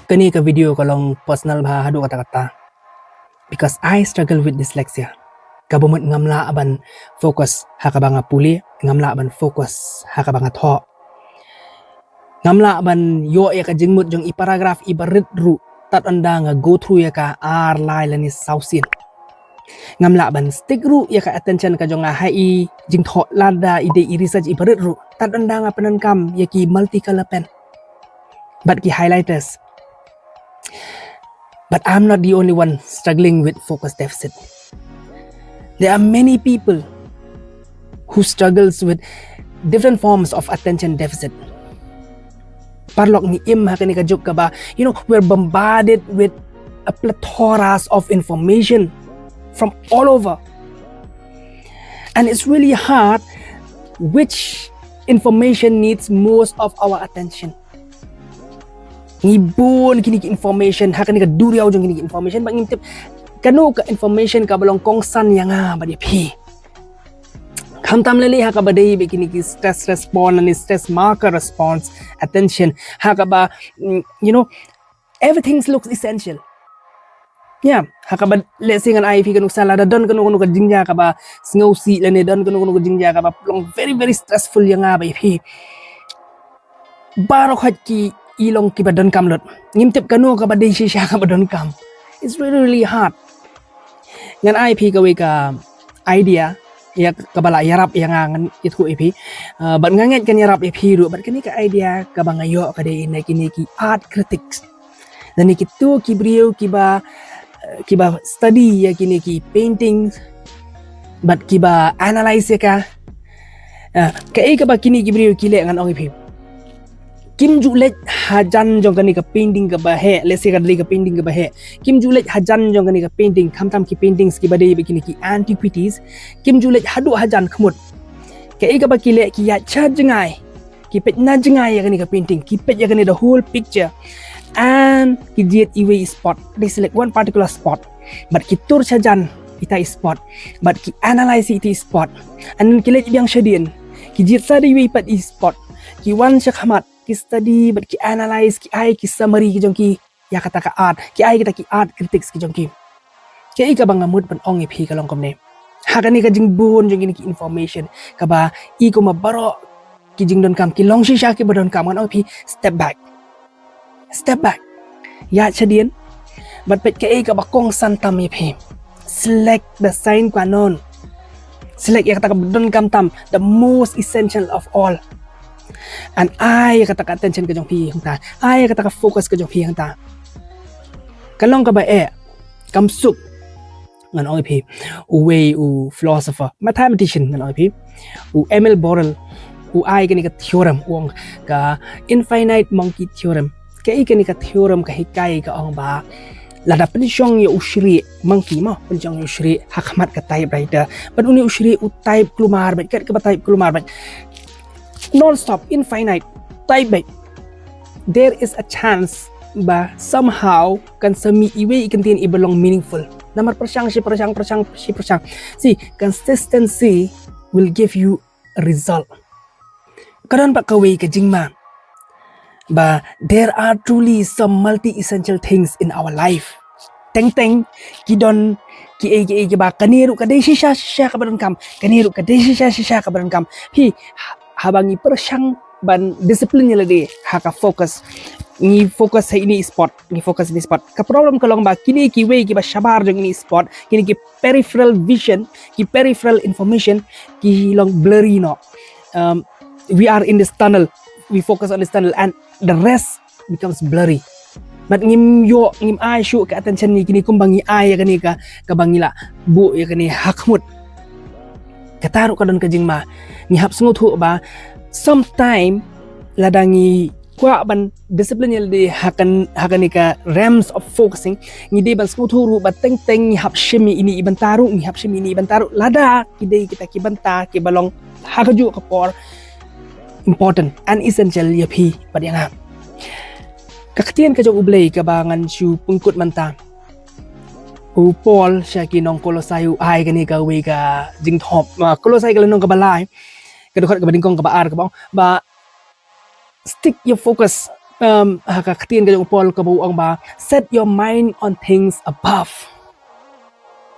Kani ka video kalong personal ba hadu kata-kata. Because I struggle with dyslexia. Kabumut ngamla aban fokus hakabanga puli, ngamla aban fokus hakabanga tho. Ngamla aban yo ya ka jingmut jong i paragraph i barit ru tat anda nga go through ya ka ar lai lani sausin. Ngamla aban stick ru ya ka attention ka jong hai jing tho lada ide i research i barit ru tat anda nga penankam ya ki multicolor pen. But ki highlighters. But I'm not the only one struggling with focus deficit. There are many people who struggles with different forms of attention deficit. Paralok ni im hakani ka juk ka ba, we're bombarded with a plethora of information from all over. And it's really hard which information needs most of our attention. Ngibun kini information hakani ka duriaw jong kini information bang ngintip kanu ka information ka balong kong san yang ba di pi kham tam lele ha ka ba dei be kini ki stress response and stress marker response attention ha ka ba everything looks essential. Yeah, ha ka ba lesing an IP kanu sala da don kanu ka jingjynjar ka ba sngosi lene don kanu ka jingjynjar ka ba long very very stressful yang ba pi baro khat ki ilong kiba donkam lot ngimtip kanu ka ba dei shisha ka ba donkam. It's really hard. Ngan IP ka we ka idea ya kabala iarap yang ngan itu IP but nganget kan iarap IP ru but kini ka idea ka ba ngayo ka dei na kini ki art critics dan iki tu ki brio kiba study ya kini ki painting but kiba analyze ya ka ka ba kini ki brio ki le ngan IP Kim Julet hajan jong kani ka painting ka bahe let's say ka dali ka painting ka bahe Kim Julet hajan jong kani ka painting khamtam ki paintings ki badai bikini ki antiquities Kim Julet hadu hajan khmut ka ba kile ki ya cha jangai ki pet na jangai ya kani ka painting ki pet ya kani the whole picture and ki jet iwe spot they select one particular spot but ki tur chajan ita spot but ki analyze it spot and then ki let biang shadin ki jet sa iwe pat spot ki wan shakhamat ki study but ki analyze ki ai ki summary ki jong ki ya kata ka art ki ai kita ki art critics ki jong ki ka bang ngamut pan ong iphi ka long kom ne hakani ka jingbun jong ki information ka ba I ko mabaro ki jing don kam ki long shisha ki bodon kam kan iphi step back ya chadien but pet ka ba kong san tam iphi select the sign Kano select ya kata ka bodon kam tam the most essential of all. And I kata ka attention ka jong pi hang ta I kata ka focus ka jong pi hang ta kalong ka ba kam suk ngan oi pi uwe u philosopher mathematician ngan oi pi u ML Borel u I kani ka theorem ong ka infinite monkey theorem ka kani ka theorem ka hikai ka ong ba lada penjong ya usri monkey mo penjong ya usri hakmat ka typewriter but uni usri u type klumar bet ka ba type klumar bet non-stop, infinite, type back. There is a chance ba somehow kan semi iwe contain ibelong meaningful. Namar persang. See, consistency will give you a result. Karon pa kaway ka jingma. Ba there are truly some multi-essential things in our life. Teng kidon ki ba kaniru ka dei shisha ka baron kam kaniru ka dei shisha ka baron kam hi habangi persang ban disiplin nya lade haka focus ni focus sa ini spot ka problem kalong ba kini ki way ki ba shabar jong ini spot kini ki peripheral vision ki peripheral information ki long blurry no we are in this tunnel we focus on this tunnel and the rest becomes blurry but ngim ai shuh ka attention ni kini kumbangi ai ya kani ka bangila bu ya kani hakmut kataru kadon ka jingma ni hap sngewthuh ba sometime ladangi kwa ban discipline yalde hakani ka realms of focusing ni de ban sngewthuh ru ba teng ni hap shimi ini ibantaru lada kidei kita ki banta ki balong hakaju ka por important and essential yapi padyanga kaktian ka jong ublay ka bangan shu pungkut manta u Paul siya kinong kolosayu ay kani ka we ka jing top kolosay ka lanong kabalay kadukhat ka badingkong kabaar ka ba stick your focus Kakatian kajong Paul kabuang ba, set your mind on things above.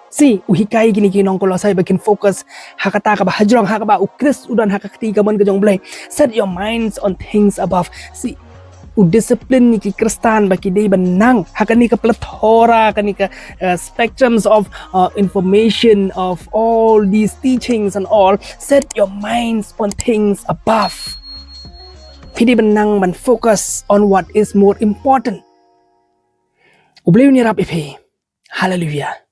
Si uhikai gini kinong kolosai bakin focus hakata ka ba hajrong hakaba ukris udan hakakti kaman kajong blay. Set your minds on things above. Si discipline ni ki kristan baki day benang hakani ka plethora kani ka spectrums of information of all these teachings and all. Set your minds on things above. Pidi benang man focus on what is more important. Ublay ni rap ipi. Hallelujah.